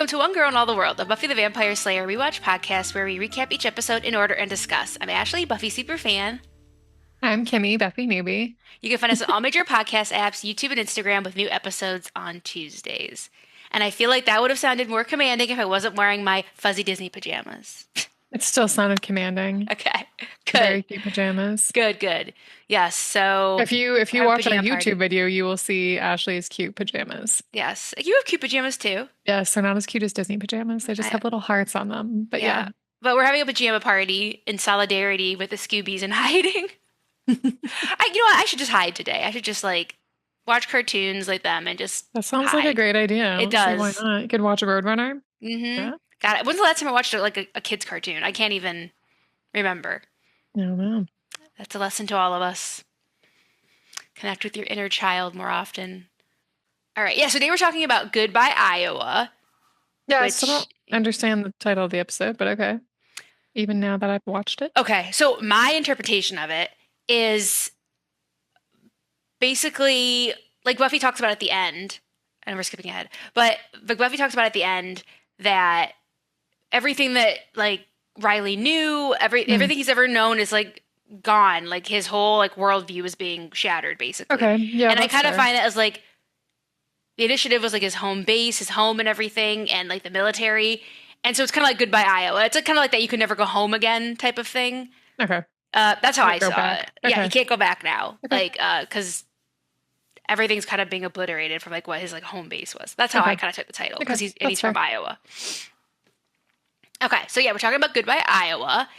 to One Girl in All the World, a Buffy the Vampire Slayer rewatch podcast where we recap each episode in order and discuss. I'm Ashley, Buffy superfan. I'm Kimmy, Buffy newbie. You can find us on all major podcast apps, YouTube and Instagram with new episodes on Tuesdays. And I feel like that would have sounded more commanding if I wasn't wearing my fuzzy Disney pajamas. It still sounded commanding. Okay, good. Very cute pajamas. Good. Yes, so... If you watch our YouTube video, you will see Ashley's cute pajamas. Yes. You have cute pajamas too. Yes, they're not as cute as Disney pajamas. They just have little hearts on them. But yeah. But we're having a pajama party in solidarity with the Scoobies and hiding. You know what? I should just hide today. I should just watch cartoons like them and just That sounds hide. like a great idea. It does. So why not? You could watch a Roadrunner. Mm-hmm. Yeah. Got it. When's the last time I watched a kid's cartoon? I can't even remember. I don't know. That's a lesson to all of us. Connect with your inner child more often. All right. Yeah, so today we're talking about Goodbye, Iowa. Yeah, I still don't understand the title of the episode, but okay. Even now that I've watched it. Okay, so my interpretation of it is basically, like Buffy talks about at the end, and we're skipping ahead, but Buffy talks about at the end that everything that Riley knew, everything he's ever known is gone. Like his whole worldview is being shattered, basically. Okay, yeah. And I kind of find it as the initiative was his home base, his home and everything, and the military. And so it's kind of like Goodbye, Iowa. It's kind of like that you could never go home again type of thing. Okay. That's how I saw back. it. Okay. Yeah, he can't go back now. Okay. Because everything's kind of being obliterated from what his home base was. That's how I kind of took the title, because he's from Iowa. Okay, so yeah, we're talking about Goodbye, Iowa,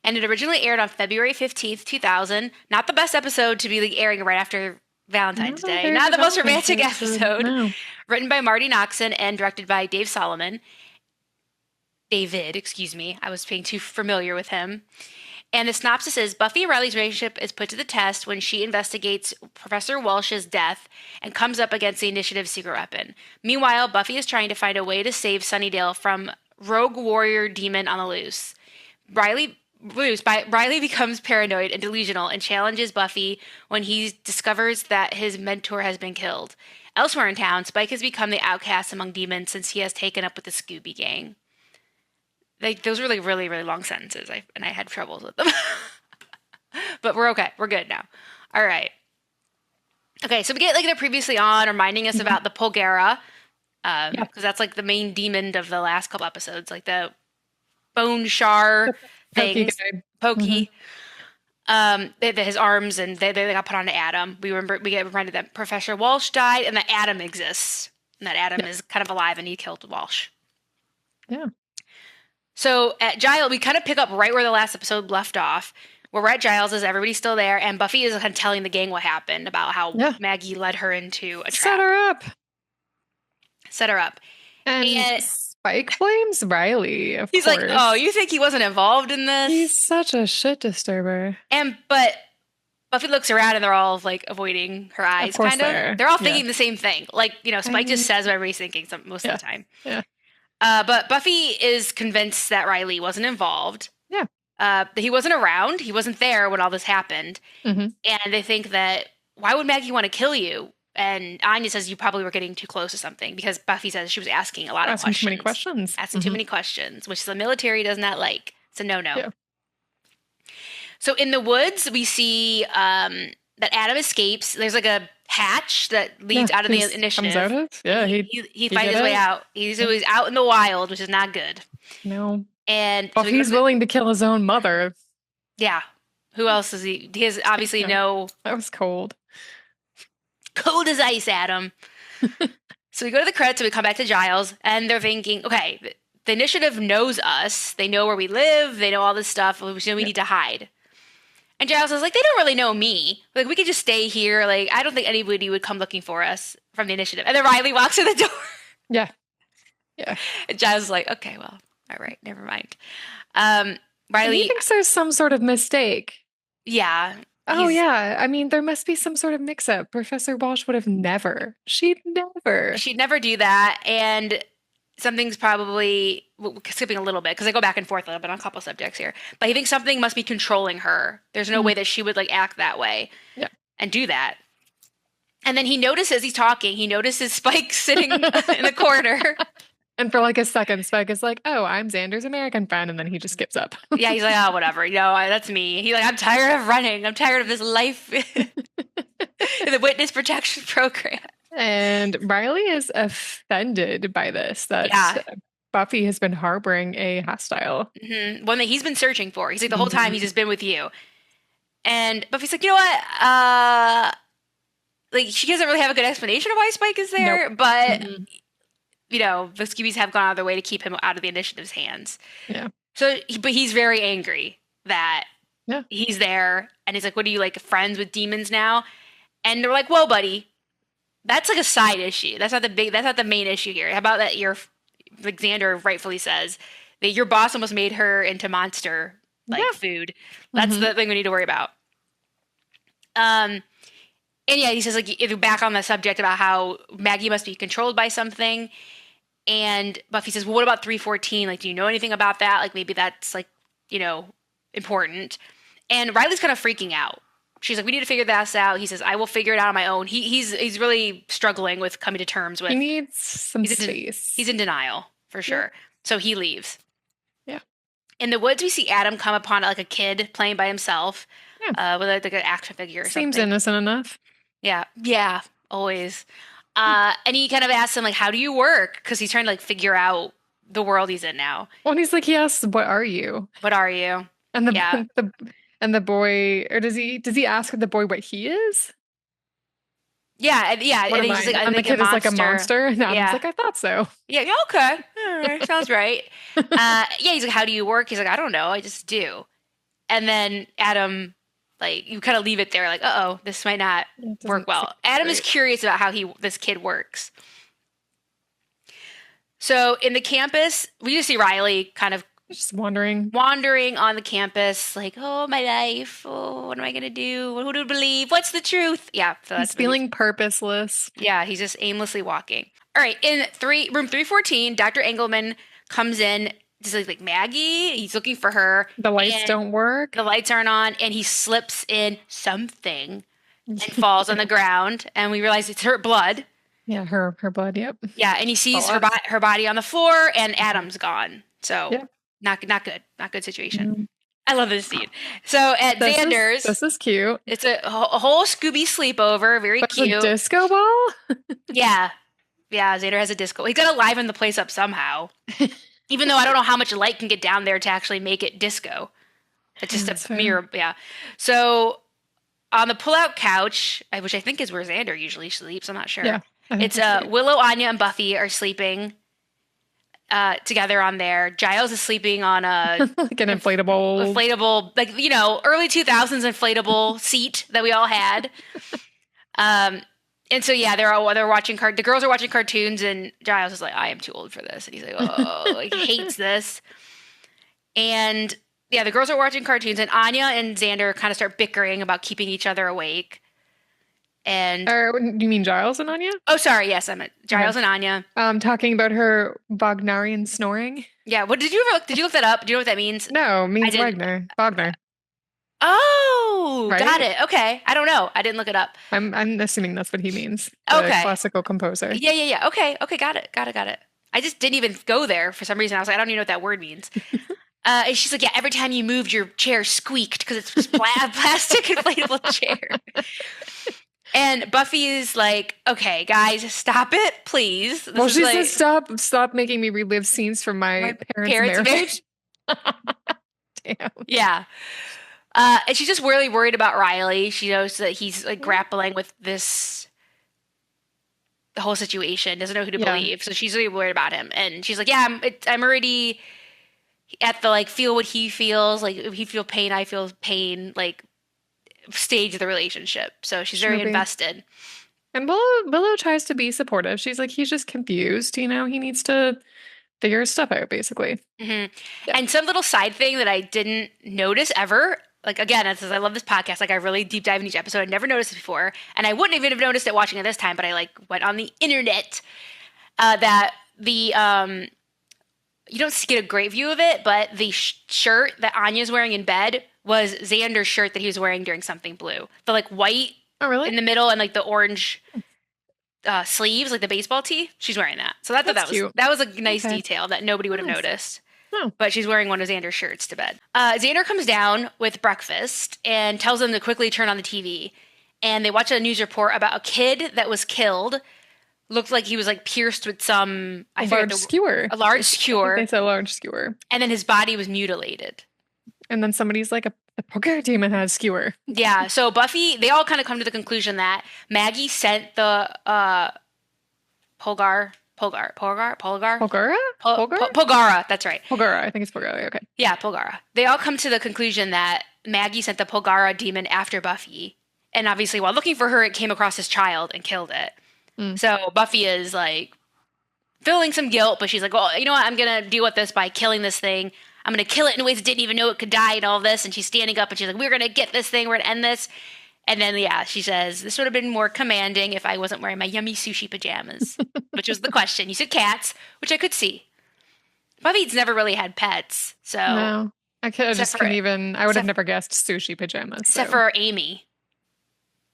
and it originally aired on February 15th, 2000. Not the best episode to be airing right after Valentine's Day. Not the most romantic episode. No. Written by Marty Noxon and directed by David, excuse me. I was being too familiar with him. And the synopsis is, Buffy and Riley's relationship is put to the test when she investigates Professor Walsh's death and comes up against the Initiative's secret weapon. Meanwhile, Buffy is trying to find a way to save Sunnydale from rogue warrior demon on the loose. Riley becomes paranoid and delusional and challenges Buffy when he discovers that his mentor has been killed. Elsewhere in town, Spike has become the outcast among demons since he has taken up with the Scooby gang. Those were really, really long sentences, and I had troubles with them. But we're okay. We're good now. All right. Okay, so we get the previously on reminding us about the Polgara, because that's the main demon of the last couple episodes, the bone shar things, Pokey. His arms, and they got put onto Adam. We get reminded that Professor Walsh died, and that Adam exists, and that Adam is kind of alive, and he killed Walsh. Yeah. So at Giles, we kind of pick up right where the last episode left off. Where we're at Giles, everybody's still there, and Buffy is kind of telling the gang what happened about how Maggie led her into a trap. Set her up. And Spike blames Riley, of he's course. He's like, oh, you think he wasn't involved in this? He's such a shit disturber. But Buffy looks around, and they're all avoiding her eyes, kind of. They're all thinking the same thing. Spike just says what everybody's thinking most of the time. Yeah. But Buffy is convinced that Riley wasn't involved. Yeah. That he wasn't around. He wasn't there when all this happened. Mm-hmm. And they think that, why would Maggie want to kill you? And Anya says you probably were getting too close to something, because Buffy says she was asking a lot of questions. Asking too many questions. Asking too many questions, which the military does not like. It's a no-no. Yeah. So in the woods, we see that Adam escapes. There's a hatch that leads out of the initiative. Comes out of? Yeah, he finds his way out. He's out in the wild, which is not good. No. And well, he's willing to kill his own mother. Yeah. Who else is he? He has obviously no. That was cold. Cold as ice, Adam. So we go to the credits and we come back to Giles, and they're thinking, okay, the initiative knows us. They know where we live. They know all this stuff. So we need to hide. And Giles is like, they don't really know me. We could just stay here. I don't think anybody would come looking for us from the initiative. And then Riley walks in the door. Yeah. Yeah. And Giles is like, okay, well, all right, never mind. Riley. He thinks there's some sort of mistake. Yeah. Oh, yeah. I mean, there must be some sort of mix-up. Professor Walsh would have never. She'd never do that. And something's probably skipping a little bit, because I go back and forth a little bit on a couple subjects here. But he thinks something must be controlling her. There's no way that she would act that way and do that. And then he notices, he's talking, he notices Spike sitting in the corner. And for like a second, Spike is like, "Oh, I'm Xander's American friend," and then he just skips up. Yeah, he's like, oh, whatever. That's me. He's like, I'm tired of running. I'm tired of this life in the witness protection program. And Riley is offended by this, Yeah. that Buffy has been harboring a hostile. One that he's been searching for. He's like, the whole time he's Mhm. just been with you. And Buffy's like, you know what? Like, she doesn't really have a good explanation of why Spike is there, Nope. but, Mhm. the Scoobies have gone out of their way to keep him out of the initiative's hands. Yeah. So, but he's very angry that Yeah. he's there, and he's like, what are you, like, friends with demons now? And they're like, whoa, buddy, that's like a side issue. That's not the main issue here. How about that like Xander rightfully says, that your boss almost made her into monster, like, Yeah. food. That's the thing we need to worry about. And yeah, he says, like, back on the subject about how Maggie must be controlled by something. And Buffy says, well, what about 314? Like, do you know anything about that? Like, maybe that's, like, important. And Riley's kind of freaking out. She's like, we need to figure this out. He says, I will figure it out on my own. He's really struggling with coming to terms with. He needs some space. He's in denial, for sure. Yeah. So he leaves. Yeah. In the woods, we see Adam come upon, like, a kid playing by himself. Yeah. With, like, an action figure or Seems something. innocent enough. Yeah, always. And he kind of asks him, like, how do you work? Because he's trying to, like, figure out the world he's in now. Well, and he's like, he asks, "What are you?" What are you? And Yeah. the boy, or does he ask the boy what he is? Yeah. What And am he's I? like, I And the think kid is like a monster. And Adam's Yeah. like, I thought so. Yeah, okay. All right, sounds right. Yeah, he's like, how do you work? He's like, I don't know. I just do. And then Adam, like, you kind of leave it there, like, uh-oh, this might not work well. Adam is curious about how this kid works. So in the campus, we just see Riley kind of just wandering on the campus, like, oh, my life. Oh, what am I going to do? Who do I believe? What's the truth? Yeah. So he's feeling purposeless. Yeah, he's just aimlessly walking. All right, in room 314, Dr. Engelman comes in, just like Maggie. He's looking for her. The lights don't work. The lights aren't on, and he slips in something and falls on the ground, and we realize it's her blood. Yeah, her blood, yep. Yeah, and he sees her body on the floor, and Adam's gone. So, yeah. Not good. Not good situation. Mm. I love this scene. So at Xander's, this is cute. It's a whole Scooby sleepover, very cute. A disco ball? Yeah, Xander has a disco. He's got to liven the place up somehow. Even though I don't know how much light can get down there to actually make it disco. It's just a mirror. Yeah. So on the pull-out couch, which I think is where Xander usually sleeps, I'm not sure. Yeah, it's Willow, Anya, and Buffy are sleeping together on there. Giles is sleeping on a like an inflatable, like, early 2000s inflatable seat that we all had. And so yeah, they're watching the girls are watching cartoons, and Giles is like, I am too old for this, and he's like, oh, like, he hates this. And yeah, the girls are watching cartoons, and Anya and Xander kind of start bickering about keeping each other awake. And you mean Giles and Anya? Oh, sorry. Yes, I meant Giles and Anya. Talking about her Wagnerian snoring. Yeah. What did you look that up? Do you know what that means? No, it means Wagner. Oh, right? Got it. Okay. I don't know. I didn't look it up. I'm assuming that's what he means. Okay. Classical composer. Yeah. Okay. Got it. I just didn't even go there for some reason. I was like, I don't even know what that word means. And she's like, yeah, every time you moved, your chair squeaked because it's just plastic inflatable chair. And Buffy is like, okay, guys, stop it, please. She says, stop making me relive scenes from my parents' marriage. Damn. Yeah. And she's just really worried about Riley. She knows that he's like grappling with the whole situation, doesn't know who to believe. So she's really worried about him. And she's like, yeah, I'm already at the, like, feel what he feels. Like, if he feels pain, I feel pain. Like, stage of the relationship. So she's very invested. And Willow tries to be supportive. She's like, he's just confused, he needs to figure his stuff out, basically. Mm-hmm. Yeah. And some little side thing that I didn't notice ever, like, again, it says I love this podcast, like, I really deep dive in each episode. I never noticed it before, and I wouldn't even have noticed it watching it this time, but I, like, went on the internet, that the you don't get a great view of it, but the shirt that Anya's wearing in bed was Xander's shirt that he was wearing during Something Blue. The, like, white in the middle and, like, the orange sleeves, like the baseball tee. She's wearing that. So I thought That's cute. that was a nice Okay. detail that nobody would have Nice. noticed. Oh. But she's wearing one of Xander's shirts to bed. Xander comes down with breakfast and tells them to quickly turn on the TV. And they watch a news report about a kid that was killed. Looked like he was like pierced with some A large skewer. A large skewer. It's a large skewer. And then his body was mutilated. And then somebody's like, a poker demon has skewer. Yeah. So Buffy, they all kind of come to the conclusion that Maggie sent the Polgar. Polgara? Polgara, that's right. Polgara, I think it's Polgara, okay. Yeah, Polgara. They all come to the conclusion that Maggie sent the Polgara demon after Buffy. And obviously, while looking for her, it came across this child and killed it. So Buffy is like feeling some guilt, but she's like, well, you know what? I'm going to deal with this by killing this thing. I'm going to kill it in ways it didn't even know it could die and all this. And she's standing up and she's like, we're going to get this thing. We're going to end this. And then, yeah, she says, this would have been more commanding if I wasn't wearing my yummy sushi pajamas, which was the question. You said cats, which I could see. Buffy's never really had pets, so. No, I just couldn't even, I would have never guessed sushi pajamas. Except for Amy.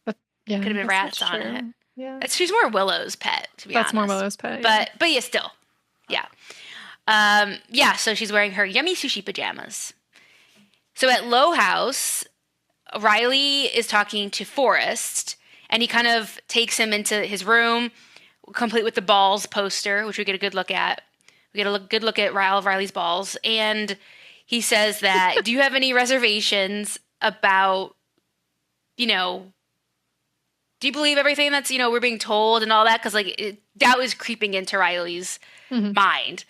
But yeah. Could have been rats on it. Yeah. She's more Willow's pet, to be honest. That's more Willow's pet. Yeah. But yeah, still. Yeah. Yeah, so she's wearing her yummy sushi pajamas. So at Low House, Riley is talking to Forrest, and he kind of takes him into his room, complete with the balls poster, which we get a good look at. We get a good look at Riley's balls, and he says that, do you have any reservations about, do you believe everything that's, we're being told and all that? Because, doubt is creeping into Riley's mind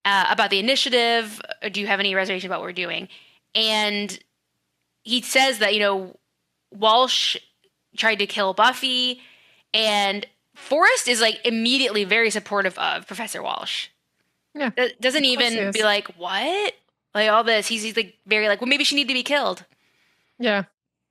about the initiative. Or do you have any reservation about what we're doing? And he says that, Walsh tried to kill Buffy, and Forrest is, immediately very supportive of Professor Walsh. Yeah. Doesn't even be like, what? All this. He's very well, maybe she needed to be killed. Yeah.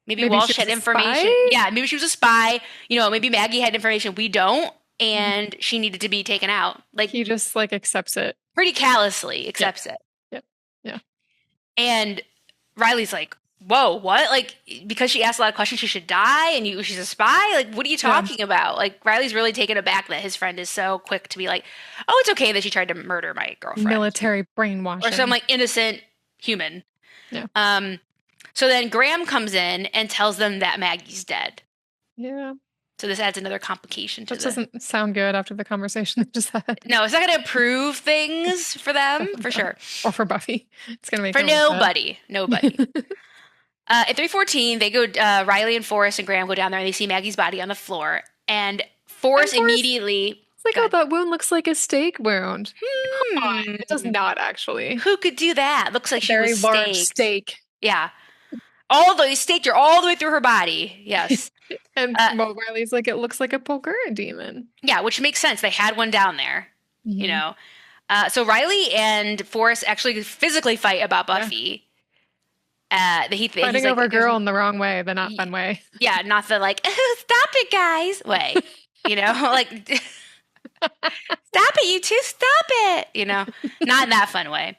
Maybe Walsh had information. Spy? Yeah, maybe she was a spy. Maybe Maggie had information we don't, and she needed to be taken out. He just, accepts it. Pretty callously accepts it. Yep. Yeah. And Riley's like, whoa, what? Because she asked a lot of questions, she should die, and she's a spy? What are you talking about? Riley's really taken aback that his friend is so quick to be like, oh, it's okay that she tried to murder my girlfriend. Military brainwashing. Or some, innocent human. Yeah. So then Graham comes in and tells them that Maggie's dead. Yeah. So this adds another complication to Which doesn't sound good after the conversation they just had. No, it's not going to improve things for them, for sure. Or for Buffy. It's going to make for nobody. Nobody. At 3:14, they go. Riley and Forrest and Graham go down there, and they see Maggie's body on the floor. And Forrest immediately. It's like, oh, that wound looks like a steak wound. It does not actually. Who could do that? Looks like she was large steak. Yeah. They staked her all the way through her body. Yes. And Riley's like, it looks like a Polgara demon. Yeah, which makes sense. They had one down there, So Riley and Forrest actually physically fight about Buffy. Fighting over a girl in the wrong way, the not fun way. Yeah, not the stop it, guys way. Stop it, you two, stop it. Not in that fun way.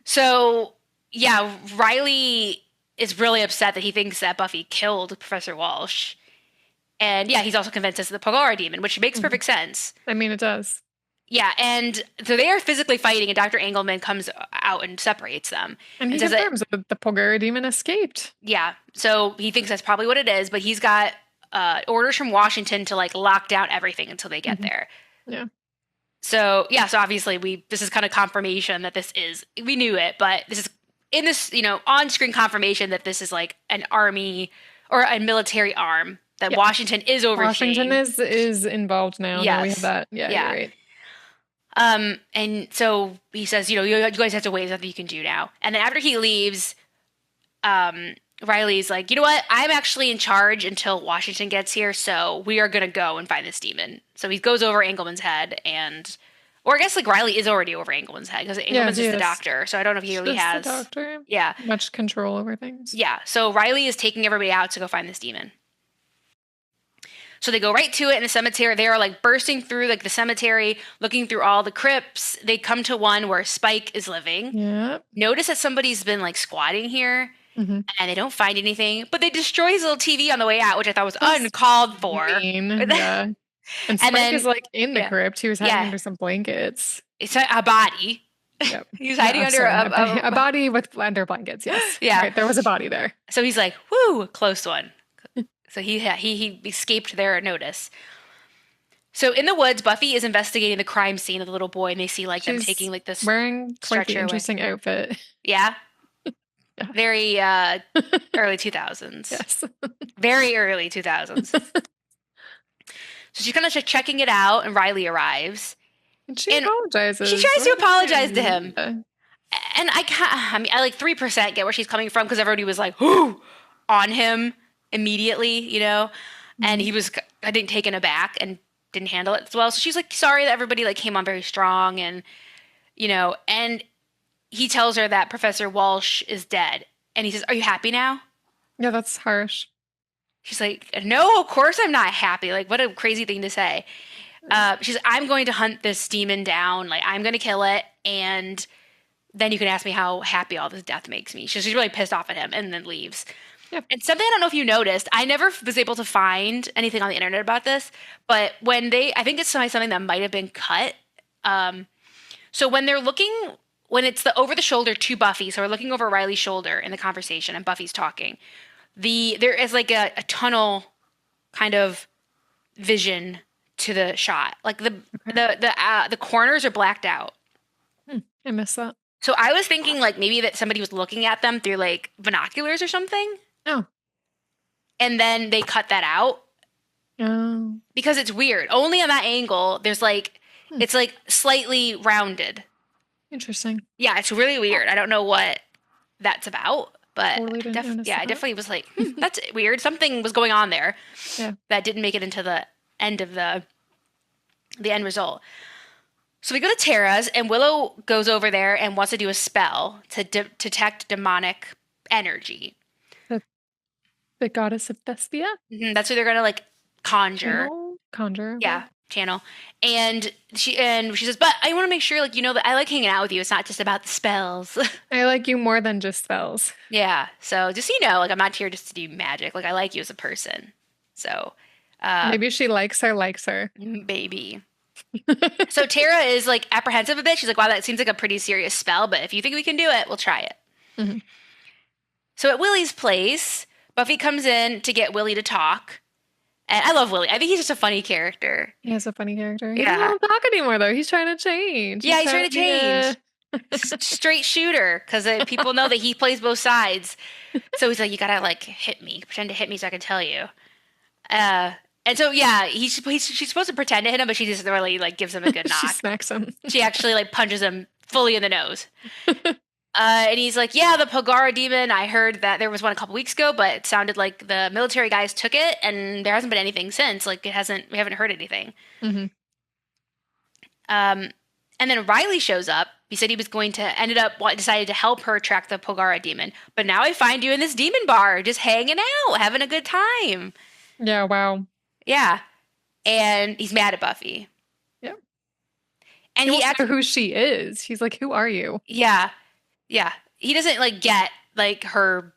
So, yeah, Riley is really upset that he thinks that Buffy killed Professor Walsh. And yeah, he's also convinced it's the Polgara demon, which makes perfect sense. I mean, it does. Yeah, and so they are physically fighting, and Dr. Engelman comes out and separates them. And he confirms that the Polgara demon escaped. Yeah, so he thinks that's probably what it is, but he's got orders from Washington to lock down everything until they get there. Yeah. So obviously this is kind of confirmation that we knew it, but this is in this, on-screen confirmation that this is an army or a military arm that Washington is overseeing. Washington is involved now. Yes. We have that. Yeah, you're right. And so he says, you guys have to wait. There's nothing you can do now. And then after he leaves, Riley's like, you know what? I'm actually in charge until Washington gets here. So we are going to go and find this demon. So he goes over Engelman's head or I guess Riley is already over Engelman's head because Engelman's just the doctor. So I don't know if he really has the doctor. Yeah. Much control over things. Yeah. So Riley is taking everybody out to go find this demon. So they go right to it in the cemetery. They are bursting through the cemetery, looking through all the crypts. They come to one where Spike is living. Yeah. Notice that somebody's been squatting here, and they don't find anything. But they destroy his little TV on the way out, which I thought was uncalled for. Yeah. And And Spike is then, like in the yeah, crypt. He was hiding yeah, under some blankets. it's a body. Yep. He's No, hiding under sorry, a body with under blankets. Yes. yeah. Right. There was a body there. So he's like, "Whoo, close one." So he escaped their notice. So in the woods, Buffy is investigating the crime scene of the little boy, and they see like them taking She's like this wearing quite the stretcher away. interesting outfit. Yeah, Yeah. very early 2000s. Yes. Very early 2000s. So she's kind of checking it out, and Riley arrives. And she And apologizes. she tries to apologize to him. Yeah. And I mean, I like 3% get where she's coming from because everybody was like, whoo, on him immediately, you know? And he was, I think, taken aback and didn't handle it as well. So she's like, sorry that everybody like came on very strong and, you know, and he tells her that Professor Walsh is dead. And he says, are you happy now? Yeah, that's harsh. She's like, no, of course I'm not happy. Like, what a crazy thing to say. She's like, I'm going to hunt this demon down. Like, I'm going to kill it. And then you can ask me how happy all this death makes me. She's really pissed off at him and then leaves. Yep. And something I don't know if you noticed, I never was able to find anything on the internet about this, but when I think it's something that might have been cut. So when they're looking, when it's the over the shoulder to Buffy, so we're looking over Riley's shoulder in the conversation and Buffy's talking, there is like a tunnel kind of vision to the shot. Like the corners are blacked out. I missed that. So I was thinking like maybe that somebody was looking at them through like binoculars or something. Oh. And then they cut that out. Oh. Because it's weird. Only on that angle, there's like, it's like slightly rounded. Interesting. Yeah, it's really weird. I don't know what that's about, but Totally didn't notice I that. definitely was like, that's weird. Something was going on there. Yeah. That didn't make it into the end of the end result. So we go to Tara's, and Willow goes over there and wants to do a spell to detect demonic energy. The goddess of Thespia? Mm-hmm. That's what they're gonna like conjure. Conjure. Yeah, channel. And she says, but I want to make sure, like, you know, that I like hanging out with you. It's not just about the spells. I like you more than just spells. Yeah. So just so you know, like, I'm not here just to do magic. Like, I like you as a person. So maybe she likes her. Maybe. So Tara is like apprehensive a bit. She's like, wow, that seems like a pretty serious spell, but if you think we can do it, we'll try it. Mm-hmm. So at Willie's place, Buffy comes in to get Willie to talk. And I love Willie. I think he's just a funny character. He is a funny character. He Yeah. doesn't talk anymore, though. He's trying to change. Yeah, he's trying to change. Straight shooter, because people know that he plays both sides. So he's like, you gotta like hit me, pretend to hit me so I can tell you. And so yeah, she's supposed to pretend to hit him, but she just really like gives him a good knock. She smacks him. She actually like punches him fully in the nose. And he's like, yeah, the Pogara demon, I heard that there was one a couple weeks ago, but it sounded like the military guys took it, and there hasn't been anything since. Like, we haven't heard anything. Mm-hmm. And then Riley shows up. He said he was decided to help her track the Pogara demon. But now I find you in this demon bar, just hanging out, having a good time. Yeah, wow. Yeah. And he's mad at Buffy. Yeah. And he asks her who she is. He's like, who are you? Yeah. Yeah. He doesn't like get like her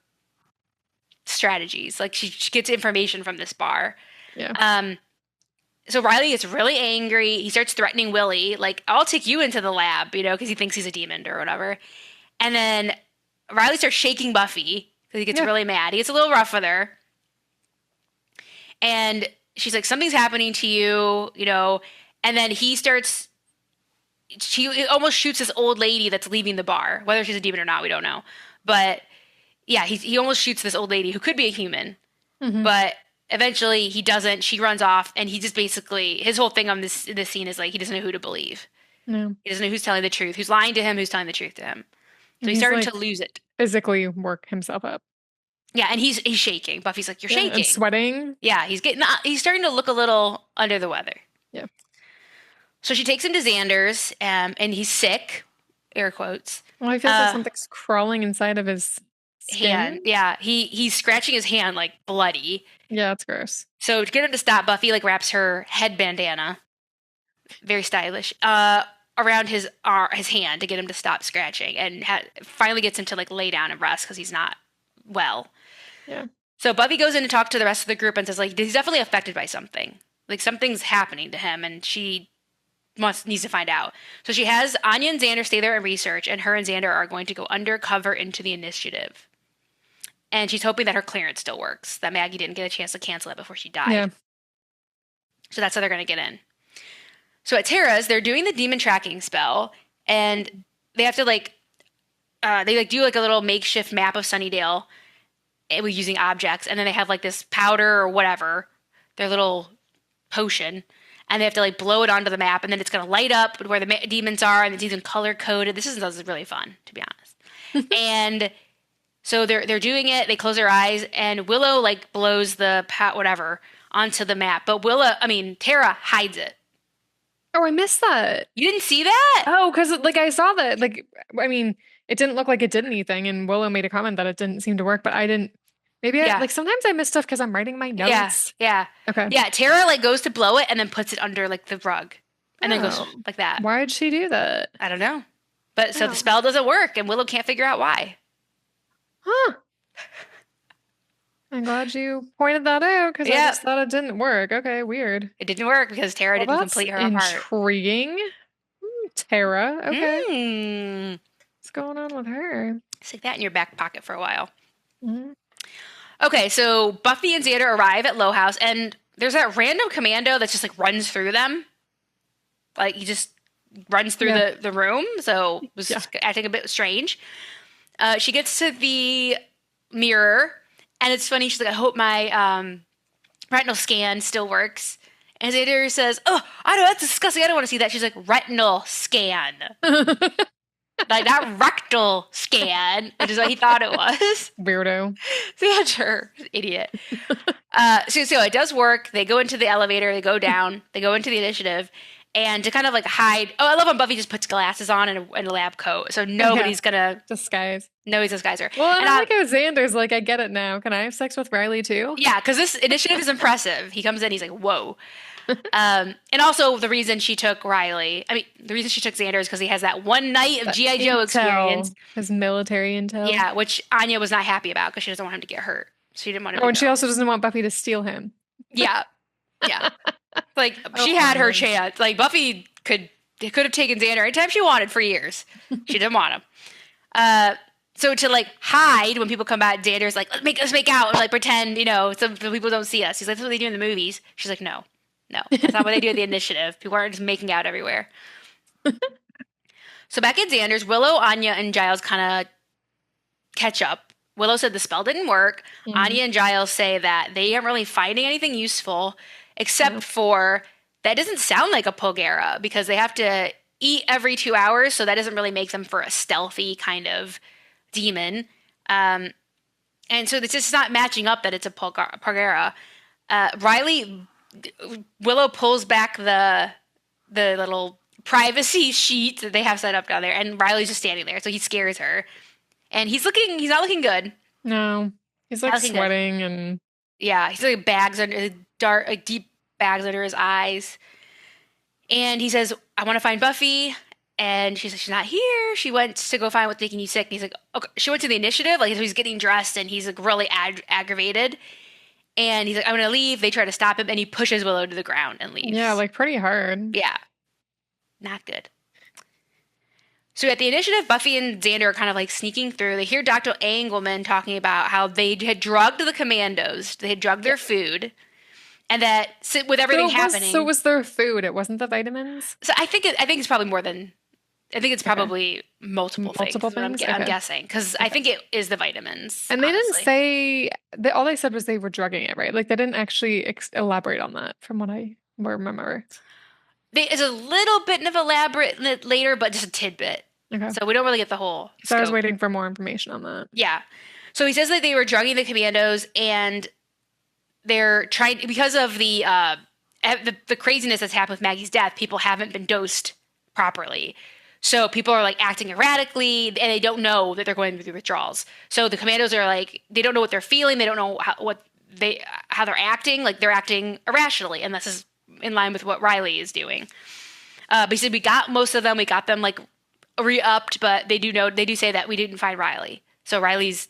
strategies. Like she gets information from this bar. Yeah. So Riley gets really angry. He starts threatening Willie, like, I'll take you into the lab, you know, because he thinks he's a demon or whatever. And then Riley starts shaking Buffy because he gets really mad. He gets a little rough with her. And she's like, something's happening to you, you know. And then she almost shoots this old lady that's leaving the bar. Whether she's a demon or not, we don't know. But yeah, he almost shoots this old lady who could be a human. Mm-hmm. But eventually he doesn't. She runs off, and he just basically, his whole thing on this scene is like, he doesn't know who to believe. No. He doesn't know who's telling the truth, who's lying to him, who's telling the truth to him. So he's starting to lose it. Physically work himself up. Yeah, and he's shaking. Buffy's like, you're shaking. And sweating. Yeah, he's starting to look a little under the weather. Yeah. So she takes him to Xander's, and he's sick, air quotes. Well, I feel like something's crawling inside of his skin. Hand. Yeah, he's scratching his hand like bloody. Yeah, that's gross. So to get him to stop, Buffy like wraps her head bandana, very stylish, around his hand to get him to stop scratching, and finally gets him to like lay down and rest because he's not well. Yeah. So Buffy goes in to talk to the rest of the group and says like, he's definitely affected by something. Like something's happening to him, and she needs to find out. So she has Anya and Xander stay there and research, and her and Xander are going to go undercover into the initiative. And she's hoping that her clearance still works, that Maggie didn't get a chance to cancel it before she died. Yeah. So that's how they're going to get in. So at Tara's, they're doing the demon tracking spell, and they have to do like a little makeshift map of Sunnydale using objects, and then they have like this powder or whatever, their little potion, and they have to like blow it onto the map, and then it's going to light up where the demons are, and it's even color coded. This is really fun, to be honest. And so they're doing it. They close their eyes, and Willow like blows the whatever onto the map, but Tara hides it. Oh, I missed that. You didn't see that? Oh, because like I saw that. Like, I mean, it didn't look like it did anything, and Willow made a comment that it didn't seem to work, but I didn't. Maybe sometimes I miss stuff because I'm writing my notes. Yeah. Okay. Yeah, Tara like goes to blow it and then puts it under like the rug, and then goes like that. Why'd she do that? I don't know. But so the spell doesn't work, and Willow can't figure out why. Huh. I'm glad you pointed that out because I just thought it didn't work. Okay, weird. It didn't work because Tara didn't complete her part. Intriguing. Tara. Okay. What's going on with her? Stick that in your back pocket for a while. Mm-hmm. Okay, so Buffy and Xander arrive at Low House, and there's that random commando that just like runs through them. Like he just runs through the room, so it was acting a bit strange. She gets to the mirror, and it's funny. She's like, I hope my retinal scan still works. And Xander says, oh, I know, that's disgusting. I don't want to see that. She's like, retinal scan. Like, not rectal scan, which is what he thought it was. Weirdo. Xander, idiot. So it does work. They go into the elevator. They go down. They go into the initiative. And to kind of like hide. Oh, I love when Buffy just puts glasses on and a lab coat. So nobody's going to. Disguise. Nobody's disguise her. Well, and I like how Xander's like, I get it now. Can I have sex with Riley too? Yeah, because this initiative is impressive. He comes in, he's like, whoa. And also the reason she took Xander is because he has that one night of G.I. Joe experience. His military intel. Yeah, which Anya was not happy about because she doesn't want him to get hurt. So she didn't want him to and she also doesn't want Buffy to steal him. Yeah. Yeah. Like, she had her chance. Like, Buffy could have taken Xander anytime she wanted for years. She didn't want him. So to, like, hide when people come back, Xander's like, let's make out and, like, pretend, so people don't see us. He's like, that's what they do in the movies. She's like, no, that's not what they do at the initiative. People aren't just making out everywhere. So back at Xander's, Willow, Anya, and Giles kind of catch up. Willow said the spell didn't work. Mm-hmm. Anya and Giles say that they aren't really finding anything useful, except for that doesn't sound like a Pulgera because they have to eat every 2 hours, so that doesn't really make them for a stealthy kind of demon. And so it's just not matching up that it's a Pulgera. Willow pulls back the little privacy sheet that they have set up down there, and Riley's just standing there, so he scares her. And he's not looking good. No. He's like sweating good. And yeah, he's like bags under deep bags under his eyes. And he says, I want to find Buffy. And she's like, she's not here. She went to go find what's making you sick. And he's like, okay. She went to the initiative. Like, so he's getting dressed and he's like really aggravated. And he's like, I'm going to leave. They try to stop him and he pushes Willow to the ground and leaves. Yeah, like pretty hard. Yeah. Not good. So at the initiative, Buffy and Xander are kind of like sneaking through. They hear Dr. Engelman talking about how they had drugged the commandos. They had drugged their food. And that with everything happening. So it was their food. It wasn't the vitamins? So I think it's probably more than. I think it's probably multiple things. I'm guessing. Because I think it is the vitamins. And they didn't say. All they said was they were drugging it, right? Like they didn't actually elaborate on that from what I remember. It's a little bit of elaborate later, but just a tidbit. Okay. So we don't really get the whole scope. I was waiting for more information on that. Yeah. So he says that they were drugging the commandos and they're trying, because of the craziness that's happened with Maggie's death, people haven't been dosed properly. So people are like acting erratically and they don't know that they're going through withdrawals. So the commandos are like, they don't know what they're feeling. They don't know how they're acting. Like they're acting irrationally. And this is in line with what Riley is doing. But he said we got most of them. We got them like re-upped, but they do say that we didn't find Riley. So Riley's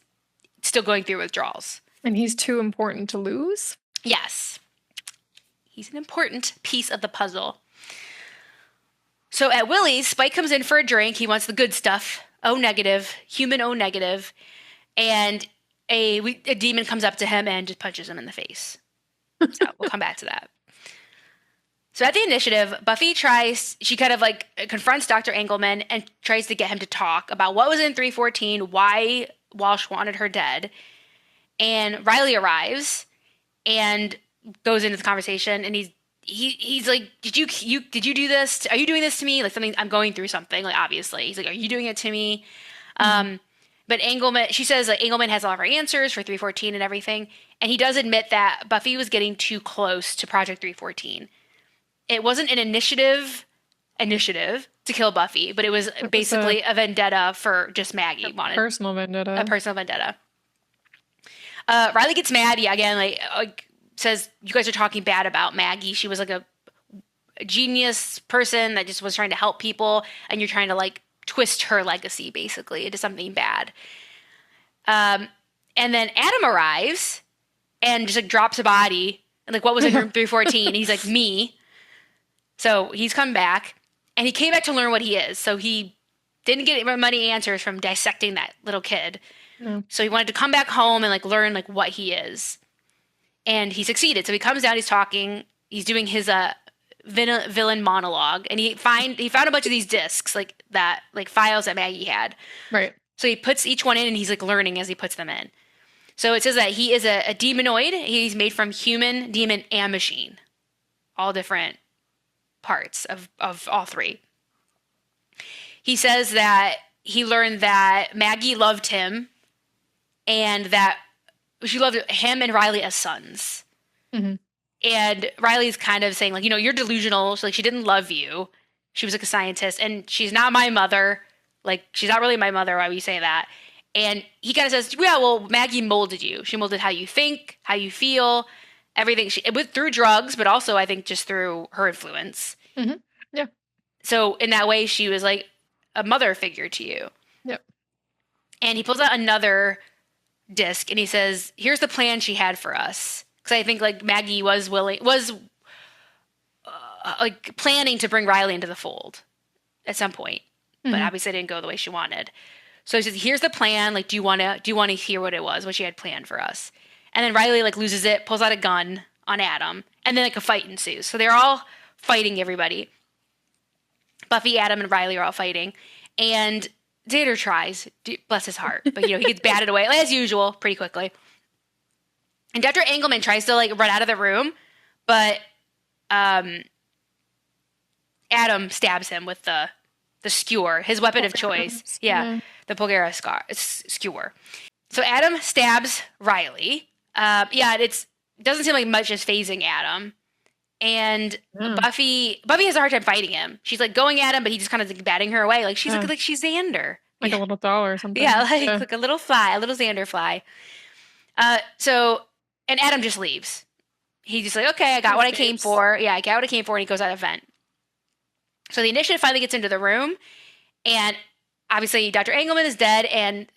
still going through withdrawals. And he's too important to lose? Yes. He's an important piece of the puzzle. So at Willie's, Spike comes in for a drink. He wants the good stuff. O negative, human O negative. And a demon comes up to him and just punches him in the face. So we'll come back to that. So at the initiative, Buffy she kind of like confronts Dr. Engelman and tries to get him to talk about what was in 314, why Walsh wanted her dead. And Riley arrives and goes into the conversation, and he's like, did you do this? Are you doing this to me? Like something, I'm going through something, like obviously. He's like, are you doing it to me? Mm-hmm. But she says like Engelman has all of her answers for 314 and everything. And he does admit that Buffy was getting too close to Project 314. It wasn't an initiative to kill Buffy, but it was basically a vendetta for just Maggie. A personal vendetta. Riley gets mad. Yeah, again, like says, you guys are talking bad about Maggie. She was like a genius person that just was trying to help people, and you're trying to like twist her legacy basically into something bad. And then Adam arrives and just like drops a body, and like, what was in room 314? He's like, me. So he's come back, and he came back to learn what he is. So he didn't get many answers from dissecting that little kid. No. So he wanted to come back home and like learn like what he is. And he succeeded. So he comes down, he's talking, he's doing his villain monologue, and he found a bunch of these discs like that, like files that Maggie had. Right. So he puts each one in, and he's like learning as he puts them in. So it says that he is a demonoid. He's made from human, demon, and machine. All different parts of all three. He says that he learned that Maggie loved him, and that she loved him and Riley as sons. Mm-hmm. And Riley's kind of saying like, you're delusional. So, like, she didn't love you. She was like a scientist, and she's not my mother. Like, she's not really my mother. Why would you say that? And he kind of says, yeah, well, Maggie molded you. She molded how you think, how you feel, everything. It went through drugs, but also I think just through her influence. Mm-hmm. Yeah. So in that way, she was like a mother figure to you. Yep. And he pulls out another disc, and he says, here's the plan she had for us. Because I think like Maggie was like planning to bring Riley into the fold at some point, but obviously it didn't go the way she wanted. So he says, here's the plan. Like, do you want to hear what it was, what she had planned for us? And then Riley like loses it, pulls out a gun on Adam, and then like a fight ensues. So they're all fighting everybody. Buffy, Adam, and Riley are all fighting, and Xander tries, bless his heart, but he gets batted away as usual pretty quickly. And Dr. Engelman tries to like run out of the room, but Adam stabs him with the skewer, his weapon of choice. Yeah, the Bulgara skewer. So Adam stabs Riley. It doesn't seem like much is phasing Adam. And Buffy has a hard time fighting him. She's like going at him, but he's just kind of like batting her away. Like she's like she's Xander. Like a little doll or something. Yeah, like a little fly, a little Xander fly. And Adam just leaves. He's just like, okay, I got what I came for. Yeah, I got what I came for, and he goes out of vent. So the initiative finally gets into the room, and obviously Dr. Engelman is dead, and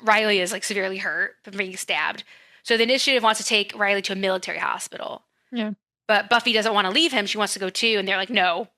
Riley is like severely hurt from being stabbed. So the initiative wants to take Riley to a military hospital. Yeah. But Buffy doesn't want to leave him. She wants to go too, and they're like, no.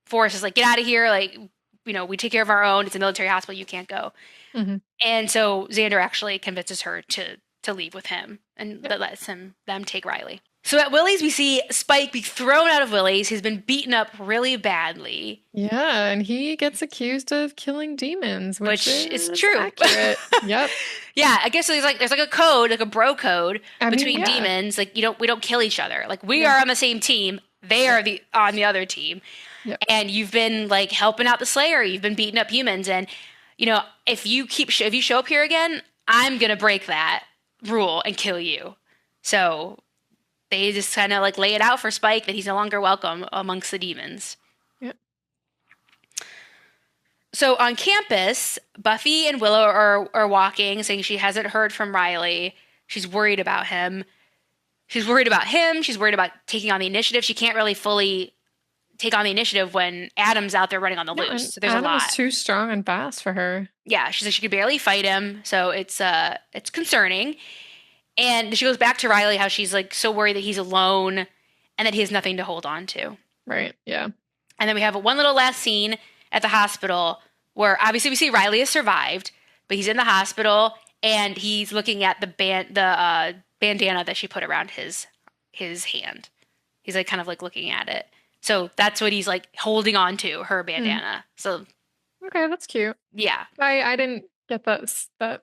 Forrest is like, get out of here. Like, we take care of our own. It's a military hospital. You can't go. Mm-hmm. And so Xander actually convinces her to leave with him, and lets them take Riley. So at Willie's, we see Spike be thrown out of Willie's. He's been beaten up really badly. Yeah, and he gets accused of killing demons, which is true. Accurate. Yep. Yeah, I guess there's like a code, like a bro code between demons. Like we don't kill each other. Like we are on the same team. They are on the other team. Yep. And you've been like helping out the Slayer. You've been beating up humans, and if you show up here again, I'm gonna break that rule and kill you. So they just kind of like lay it out for Spike that he's no longer welcome amongst the demons. Yep. So on campus, Buffy and Willow are walking, saying she hasn't heard from Riley. She's worried about him. She's worried about him. She's worried about taking on the initiative. She can't really fully take on the initiative when Adam's out there running on the loose. So there's Adam a lot. Is too strong and fast for her. Yeah, she's like she could barely fight him. So it's concerning. And she goes back to Riley, how she's like so worried that he's alone, and that he has nothing to hold on to. Right. Yeah. And then we have one little last scene at the hospital where obviously we see Riley has survived, but he's in the hospital and he's looking at the bandana that she put around his hand. He's like kind of like looking at it. So that's what he's like holding on to, her bandana. So okay, that's cute. Yeah. I didn't get that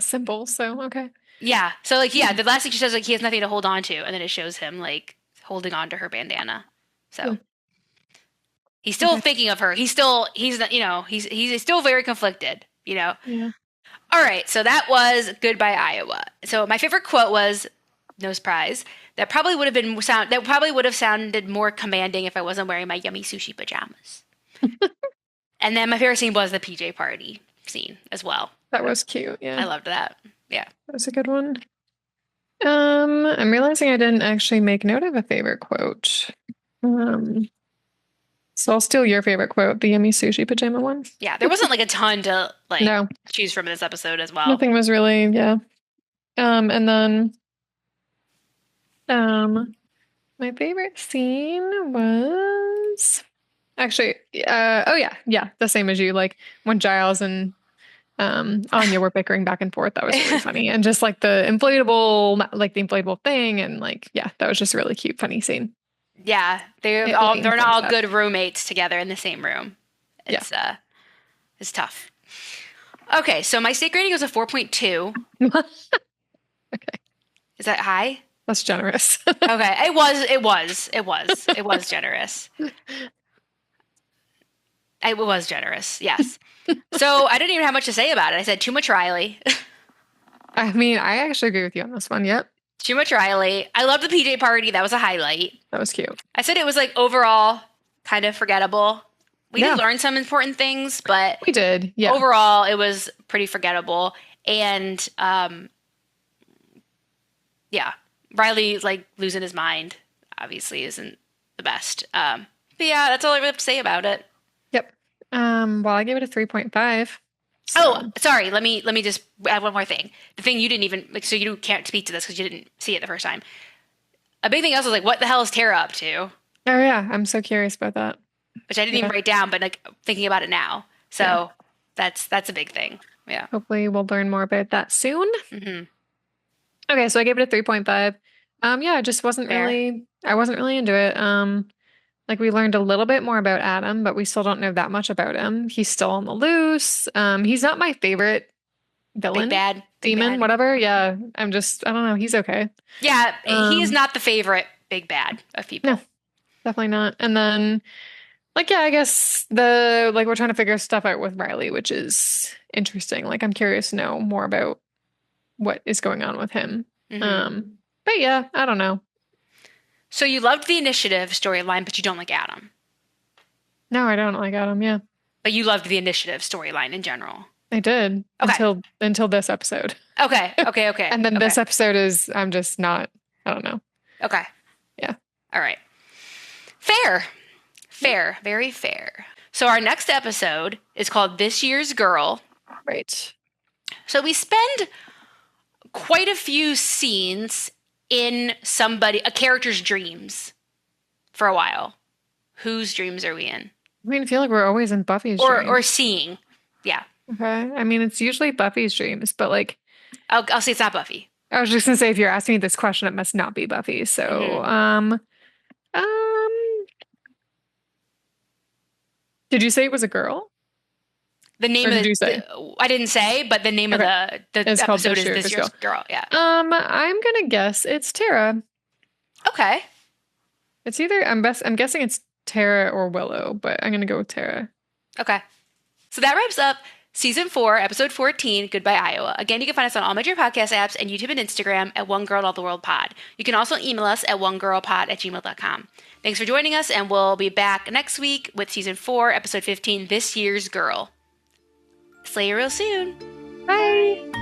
symbol, so okay. Yeah. So like the last thing she says like he has nothing to hold on to, and then it shows him like holding on to her bandana. So he's still thinking of her. He's still very conflicted, Yeah. All right, so that was Goodbye Iowa. So my favorite quote was, no surprise, that probably would have sounded more commanding if I wasn't wearing my yummy sushi pajamas. And then my favorite scene was the PJ party scene as well. That was cute. Yeah. I loved that. Yeah. That was a good one. I'm realizing I didn't actually make note of a favorite quote. So I'll steal your favorite quote, the yummy sushi pajama one. Yeah, there wasn't like a ton to choose from in this episode as well. Nothing was really, and then my favorite scene was actually the same as you, like when Giles and Anya were bickering back and forth. That was really funny. And just like the inflatable thing, and that was just a really cute, funny scene. Yeah, they're not all good roommates together in the same room. It's tough. Okay, so my steak rating was a 4.2. Okay. Is that high? That's generous. Okay, it was generous. It was generous, yes. So I didn't even have much to say about it. I said too much Riley. I mean, I actually agree with you on this one. Yep. Too much Riley. I love the PJ party. That was a highlight. That was cute. I said it was like overall kind of forgettable. We did learn some important things, but we did. Yeah. Overall, it was pretty forgettable. And Riley like losing his mind obviously isn't the best. But yeah, that's all I have to say about it. Yep. Well, I gave it a 3.5. So. Oh, sorry. Let me just add one more thing. The thing you didn't even so you can't speak to this because you didn't see it the first time. A big thing else was like, what the hell is Tara up to? Oh yeah, I'm so curious about that. Which I didn't even write down, but like thinking about it now. So that's a big thing. Yeah. Hopefully we'll learn more about that soon. Mm-hmm. Okay, so I gave it a 3.5. I just wasn't really into it. Like we learned a little bit more about Adam, but we still don't know that much about him. He's still on the loose. He's not my favorite villain, big demon, bad. Whatever. Yeah, I don't know. He's okay. Yeah, he is not the favorite big bad of people. No, definitely not. And then, I guess we're trying to figure stuff out with Riley, which is interesting. Like I'm curious to know more about what is going on with him. Mm-hmm. But yeah, I don't know. So you loved the initiative storyline, but you don't like Adam. No, I don't like Adam. Yeah, but you loved the initiative storyline in general. I did until this episode. Okay. And then this episode is I'm just not. I don't know. Okay. Yeah. All right. Fair, very fair. So our next episode is called This Year's Girl. Right. So we spend quite a few scenes in a character's dreams for a while. Whose dreams are we in? I mean, I feel like we're always in Buffy's dreams. Or seeing. Yeah. Okay. I mean, it's usually Buffy's dreams, but like... I'll say it's not Buffy. I was just going to say, if you're asking me this question, it must not be Buffy. So, did you say it was a girl? The name did you say? I didn't say, but the name of the episode is This Year's Girl. Yeah. I'm gonna guess it's Tara. Okay. It's either I'm guessing it's Tara or Willow, but I'm gonna go with Tara. Okay. So that wraps up Season 4, Episode 14, Goodbye Iowa. Again, you can find us on all major podcast apps and YouTube and Instagram at OneGirlAllTheWorldPod. You can also email us at onegirlpod@gmail.com. Thanks for joining us, and we'll be back next week with Season 4, Episode 15, This Year's Girl. See you real soon. Bye.